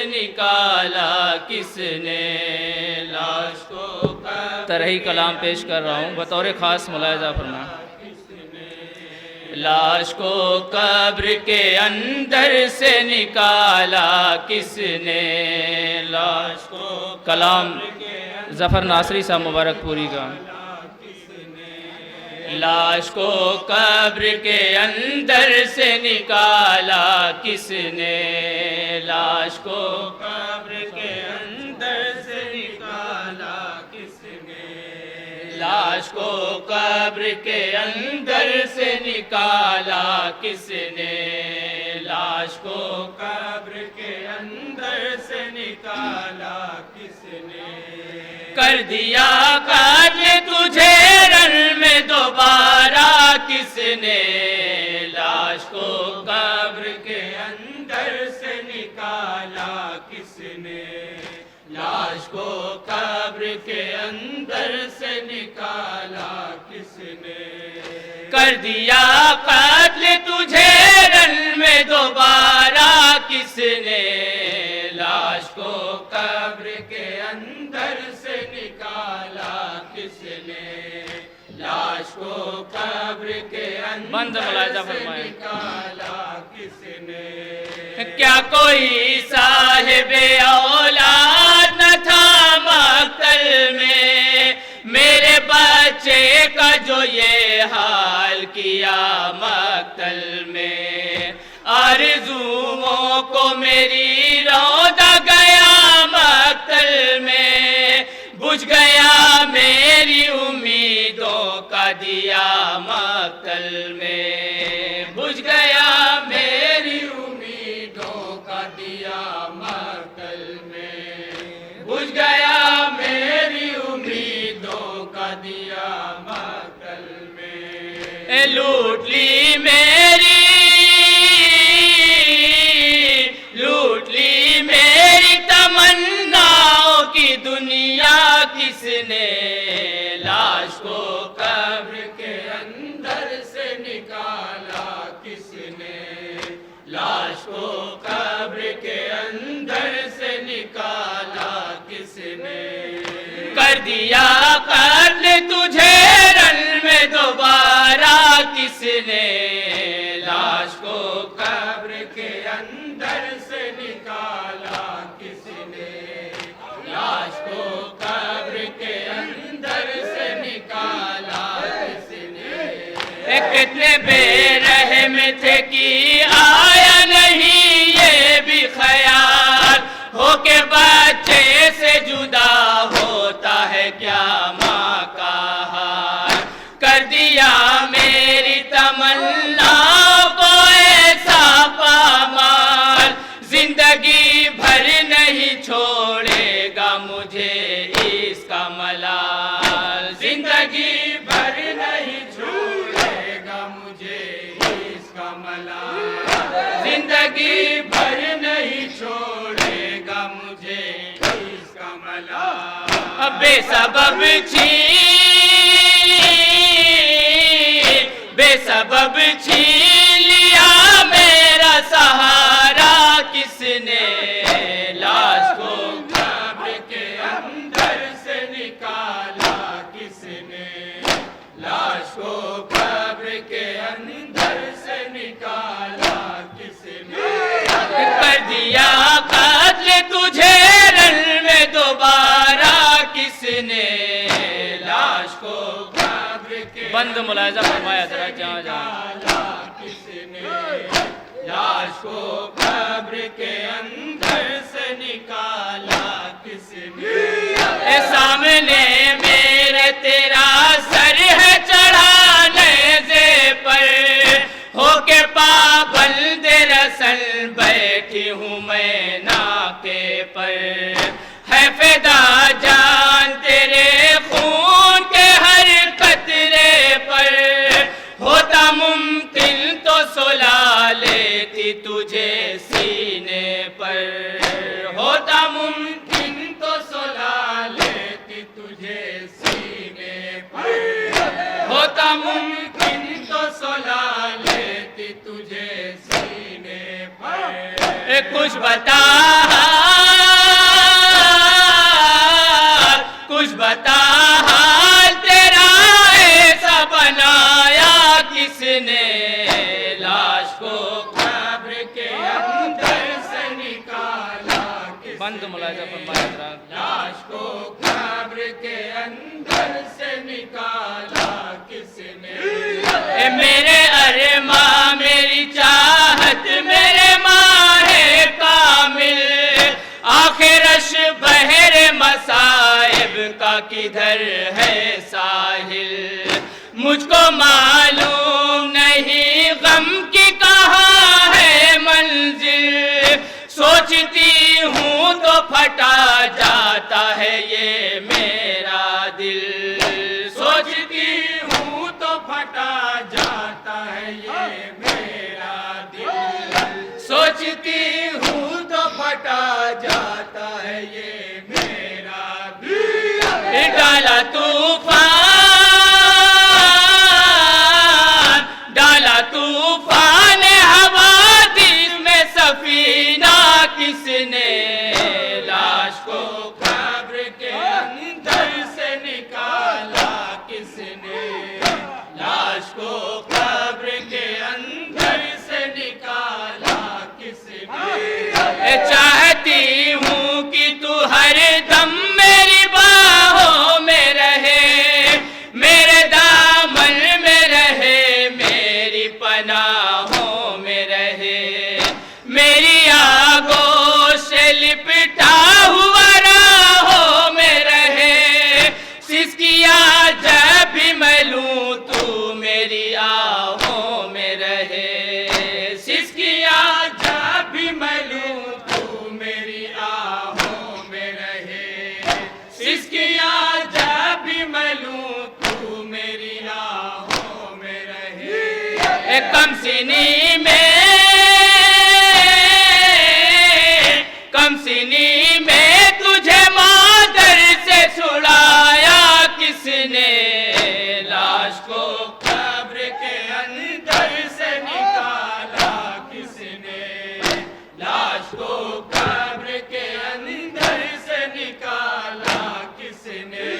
نکالا کس نے، لاش کو طرحی کلام پیش کر رہا ہوں بطور خاص ملاحظہ فرمائیں۔ لاش کو قبر کے اندر سے نکالا کس نے، لاش کو کلام ظفر ناصری صاحب مبارک پوری کا۔ لاش کو قبر کے اندر سے نکالا کس نے، لاش کو قبر کے اندر سے نکالا کس نے، لاش کو قبر کے اندر سے نکالا کس نے، لاش کو قبر کے اندر سے نکالا کس نے، کر دیا قتل تجھے رن میں دوبارہ کس نے، لاش کو قبر کے اندر سے نکالا کس نے، لاش کو قبر کے اندر سے نکالا کس نے، کر دیا قتل تجھے رن میں دوبارہ کس نے، لاش کو قبر کے اندر سے نکالا کس نے، لاش کو قبر کے اندر سے نکالا کس نے، کیا کوئی صاحب اولاد نہ تھا مقتل میں، میرے بچے کا جو یہ حال کیا مقتل میں، آرزوؤں کو میری روندہ گیا مقتل میں، بجھ گیا میری امیدوں کا دیا مقتل میں، بجھ گیا میری امیدوں کا دیا مقتل میں، بجھ گیا میری امیدوں کا دیا مقتل میں، لوٹ لی میری تمناؤں کی دنیا کس نے، لاش کو قبر کے اندر سے نکالا کس نے، لاش کو قبر کے اندر سے نکالا کس نے، کر دیا قتل تجھے رن میں دوبارہ کس نے، لاش کو قبر کے اندر سے نکالا کس نے، لاش کو قبر کے اندر سے نکالا کس نے، کتنے بے رحم تھے کہ آیا نہیں یہ بھی خیال، ہو کے بچے سے جدا ہوتا ہے کیا ماں کا حال، کر دیا میری تمنا کو ایسا پامال، زندگی بھر نہیں چھوڑے گا مجھے اس کا ملال، زندگی بھر نہیں چھوڑے گا مجھے اس کا ملال، زندگی بھر نہیں چھوڑے گا مجھے اس کا ملال، بے سبب چھین لیا میرا سہارا کس نے، لاش کو قبر کے اندر سے نکالا کس نے، لاش کو قبر کے اندر سے نکالا کس نے، کر دیا قتل تجھے رن میں دوبارہ کس نے، لاش کو قبر کے بند ملاحظہ فرمایا ذرا جہاں جہاں کس نے، لاش کو قبر کے اندر سے نکالا کس نے، سامنے میرے تیرا سر ہے چڑھا نیزے پر، ہو کے پابند رسل بیٹھی ہوں میں ناکے پر، ہے فدا جان تیرے خون کے ہر قطرے پر، ہوتا ممکن تو سلا لیتی تجھے سینے پر، ہوتا ممکن تو سلا لیتی تجھے سینے پر، ہوتا ممکن تو سلا لیتی تجھے سینے پر، کچھ بتا ملاحظہ فرمائے حضرات. لاش کو قبر کے اندر سے نکالا کس نے؟ اے میرے ارماں میری چاہت میرے ماہ کامل، آخرش بحر مصائب کا کدھر ہے ساحل، مجھ کو معلوم نہیں غم کی کہاں ہے منزل، سوچتی ہوں تو پھٹا جاتا ہے یہ میرا دل، سوچتی ہوں تو پھٹا جاتا ہے یہ میرا دل، سوچتی ہوں تو پھٹا جاتا ہے یہ میرا دل. ڈالا طوفان ڈالا طوفان حوادث میں سفینہ کس نے، لاش کو قبر کے اندر سے نکالا کس نے؟ لاش کو قبر کے اندر سے نکالا کس نے؟ چاہتی ہوں کہ تو ہر دم میری باہوں میں رہے، میرے دامن میں رہے، میری پناہوں میں رہے، میری آگوش سے لپٹا ہوا راہوں میں رہے، سسکیا جب بھی میں لوں تو میری آہوں میں رہے، سسکیا جب بھی میں لوں تو میری آہوں میں رہے، سسکیا جب بھی میں لوں تو میری آہوں میں رہے. کم سنی میں کم سنی میں تجھے مادر سے چھڑایا کس نے، لاش کو قبر کے اندر سے نکالا کس نے؟ لاش کو قبر کے اندر سے نکالا کس نے؟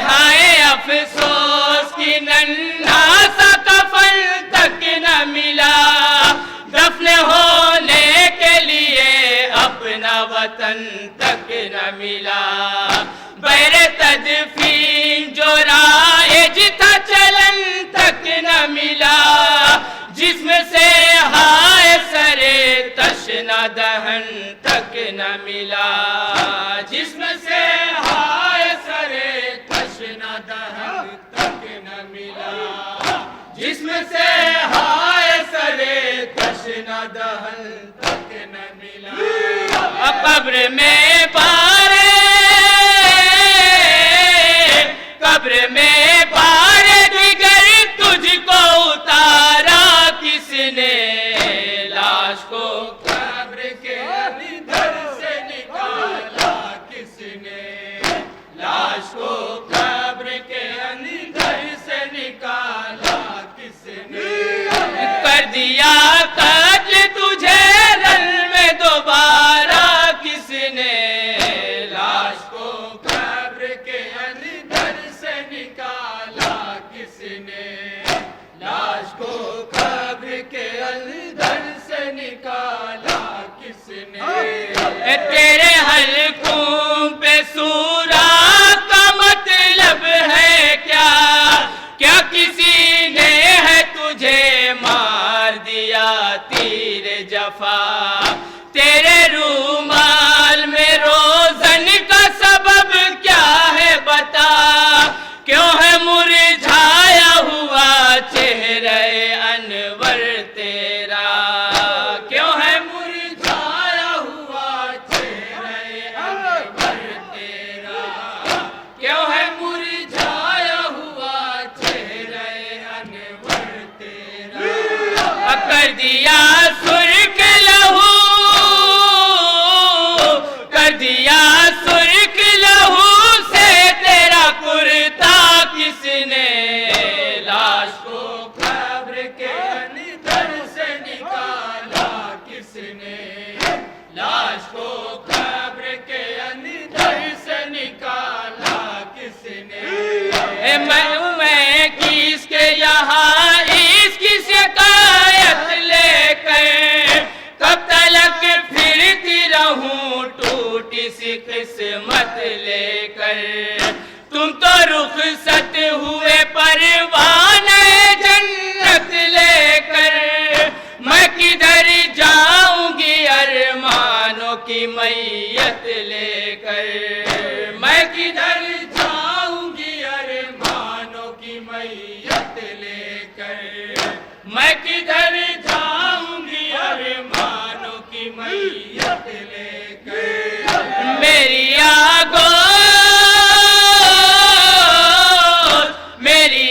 ہائے افسوس کی ننھا سا کفن تک نہ ملا، دفن ہونے کے لیے اپنا وطن تک نہ ملا، بیر تدفین جو رائج تھا چلن تک نہ ملا، جسم سے ہائے سرے تشنہ دہن تک نہ ملا، جسم سے ہائے سرے تشنہ دہن تک نہ ملا، جسم سے ہائے سرے تشنہ دہن تک نہ ملا. قبر میں پارے قبر میں پارے دیگر تجھ کو اتارا کس نے، لاش کو قبر کے اندر سے نکالا کس نے؟ لاش کو قبر کے اندر سے نکالا کس نے؟ کر دیا قتل تجھے رن میں دوبارہ کس نے، لاش کو قبر کے اندر سے نکالا کس نے؟ لاش کو قبر کے اندر سے نکالا کس نے؟ تیرے حلقوں پہ سورا کا مطلب ہے کیا، کیا کسی نے ہے تجھے مار دیا تیر جفا، تیرے رومال میں روزن کا سبب کیا ہے بتا، کیوں ہے مرجھایا ہوا چہرہ انور تیرا، کیوں ہے مرجھایا ہوا چہرہ انور تیرا، کیوں ہے مرجھایا ہوا چہرہ انور تیرا. کر دیا سرخ لہو کر دیا سرخ لہو سے تیرا کرتا کس نے، لاش کو قبر کے اندر سے نکالا کس نے؟ لاش کو قبر کے اندر سے نکالا کس نے؟ میں کس کے یہاں اس کی شکایت لے کر کب تلک پھرتی رہوں ٹوٹی سی کر میں کدھر جاؤں گی ارمانوں کی میت لے کر میری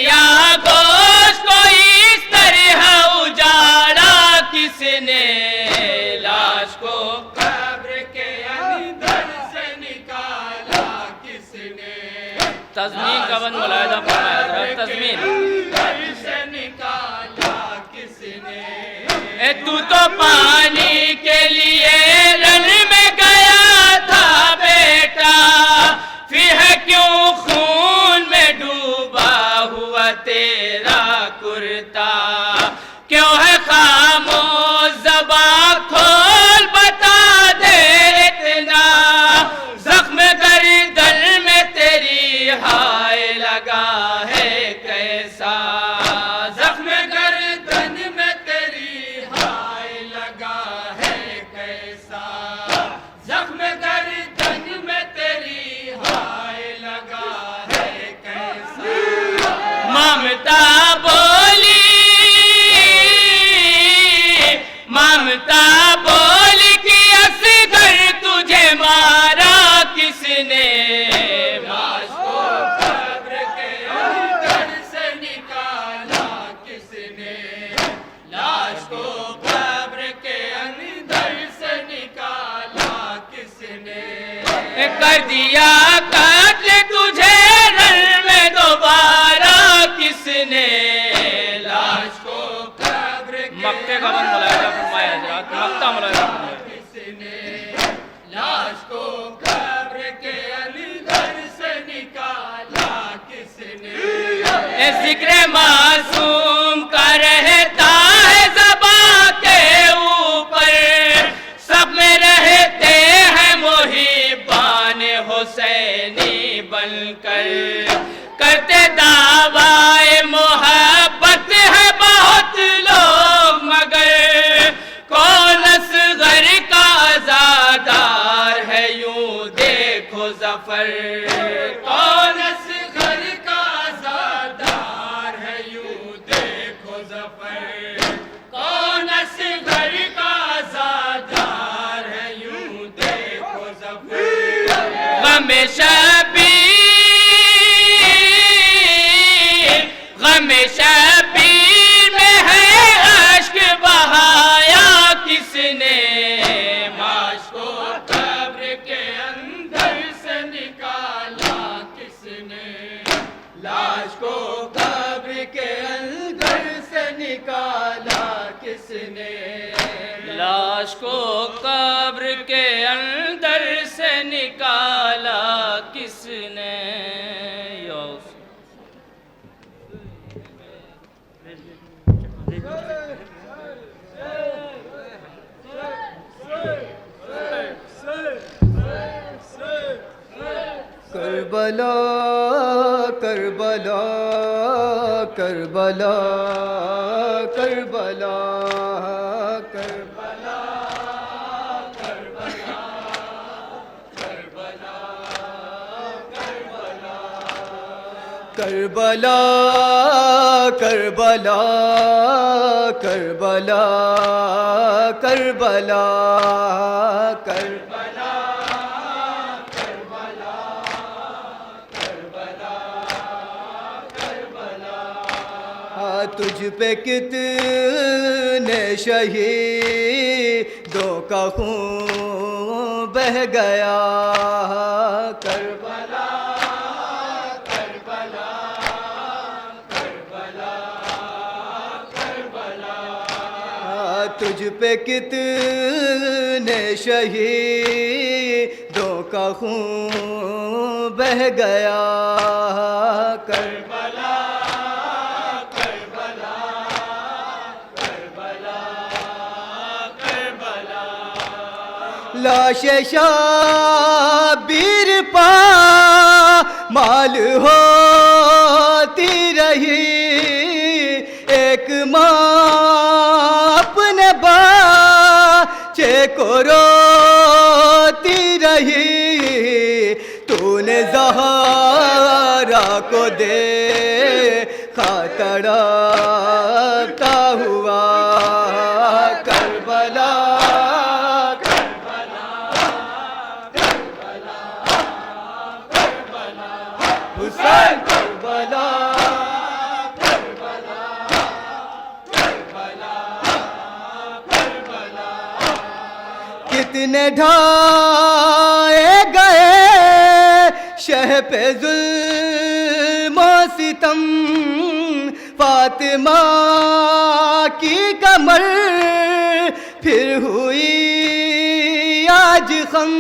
آگوش کو اس طرح اجاڑا کس نے لاش کو قبر کے اندر سے نکالا کس نے تضمین کا بند ملاحظہ فرمایا حضرت تضمین اندر سے نکالا کس نے تو پانی کے لیے رن میں گیا تھا بیٹا پھر کیوں خون میں ڈوبا ہوا تیرا کرتا کیوں ہے خاموش زبان کھول بتا دے اتنا زخم گردن میں تیری ہائے لگا ہے کیسا زخم گردن میں تیری ہائے لگا ہے کیسا زخم گردن میں تیری ہائے لگا ہے کیسا ممتا بولی کہ اصغر تجھے مارا کس نے لاش کو قبر کے اندر سے نکالا کس نے لاش کو قبر کے اندر سے نکالا کس نے کر دیا قتل تجھے رن میں دوبارہ کس نے لاش کو قبر کے مکے کا بند ملاحظہ فرمایا حضرات مکہ ملاحظہ فرمایا کس نے لاش کو قبر کے اندر سے نکالا کس نے ذکر معصوم کا رہتا ہے زباں کے اوپر سب میں رہتے ہیں محبان حسینی بن کر کرتے دعویٰ محبت ہے بہت لوگ مگر کون اصغر کا عزادار ہے یوں دیکھو ظفر کون اصغر کا عزادار ہے یوں دیکھو ظفر کون اصغر کا عزادار ہے یوں دیکھو ظفر غم شبیر میں ہے اشک بہایا کس نے لاش کو قبر کے اندر سے نکالا کس نے لاش کو قبر کے اندر سے نکالا کس نے لاش کو قبر کے اندر سے نکالا کس نے کربلا کربلا کربلا کربلا کربلا کربلا کربلا کربلا کربلا کربلا تجھ پہ کتنے شہیدوں کا خون بہہ گیا کربلا کربلا کربلا کربلا تجھ پہ کتنے شہیدوں کا خون بہہ گیا کربلا لاش شبیر پا مال ہوتی رہی ایک ماں اپنے بچے کو روتی رہی تو نے زہرا کو دیکھا تڑا کتنے ڈھائے گئے شہ پہ ظلم و ستم، فاطمہ کی کمر پھر ہوئی آج خم،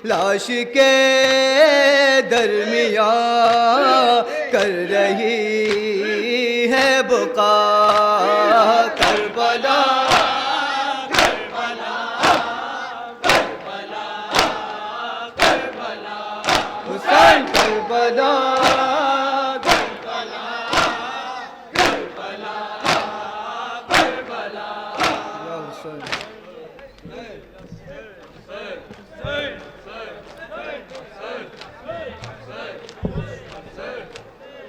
لاش کے درمیان کر رہی ہے بقا کربلا، حسین کربلا، یا حسین